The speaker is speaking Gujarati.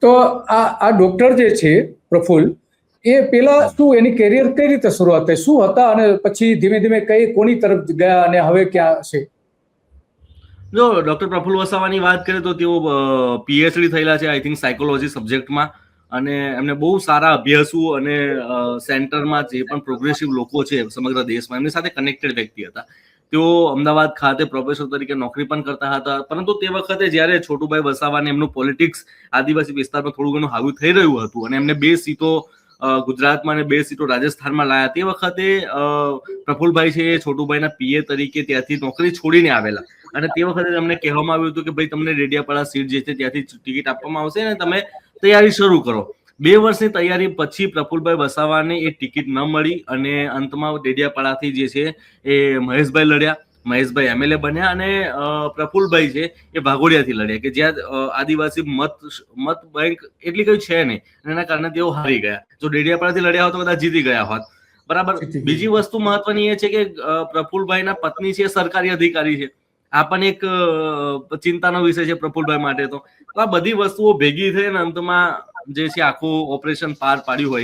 તો આ ડોક્ટર જે છે પ્રફુલ્લ, એ પેલા શું એની કેરિયર કઈ રીતે શરૂઆત થઈ, શું હતા અને પછી ધીમે ધીમે કોની તરફ ગયા અને હવે ક્યાં છે? જો ડોક્ટર પ્રફુલ્લ વસાવાની વાત કરીએ તો તેઓ પીએચડી થયેલા છે આઈ થિંક સાયકોલોજી સબ્જેક્ટમાં, અને એમને બહુ સારા અભ્યાસુ અને સેન્ટરમાં જે પણ પ્રોગ્રેસિવ લોકો છે સમગ્ર દેશમાં એમની સાથે કનેક્ટેડ વ્યક્તિ હતા. તેઓ અમદાવાદ ખાતે પ્રોફેસર તરીકે નોકરી પણ કરતા હતા, પરંતુ તે વખતે જ્યારે છોટુભાઈ વસાવાને એમનું પોલિટિક્સ આદિવાસી વિસ્તારમાં થોડું ઘણું હાવી થઈ રહ્યું હતું અને એમને 2 સીટો ગુજરાતમાં અને 2 સીટો રાજસ્થાનમાં લાયા, તે વખતે પ્રફુલ્લભાઈ છે એ છોટુભાઈના પીએ તરીકે ત્યાંથી નોકરી છોડીને આવેલા, અને તે વખતે અમને કહેવામાં આવ્યું હતું કે ભાઈ તમને ડેડિયાપાડા સીટ જે છે ત્યાંથી ટિકિટ આપવામાં આવશે અને તમે તૈયારી શરૂ કરો. 2 વર્ષની તૈયારી પછી પ્રફુલ્લભાઈ વસાવાને એ ટિકિટ ન મળી અને અંતમાં ડેડિયાપાડાથી જે છે એ મહેશભાઈ લડ્યા, મહેશભાઈ એમએલએ બન્યા, અને પ્રફુલ્લભાઈ છે એ ભાગોડિયાથી લડ્યા કે જ્યાં આદિવાસી મત બેંક એટલી કઈ છે નહીં, એના કારણે તેઓ હારી ગયા. જો ડેડિયાપાડાથી લડ્યા હોત તો બધા જીતી ગયા હોત. બરાબર. બીજી વસ્તુ મહત્વની એ છે કે પ્રફુલ્લભાઈના પત્ની છે સરકારી અધિકારી છે. આ પણ એક ચિંતાનો વિષય છે પ્રફુલ્લભાઈ માટે. તો આ બધી વસ્તુઓ ભેગી થઈ અને અંતમાં જે છે આખું ઓપરેશન પાર પાડ્યું હોય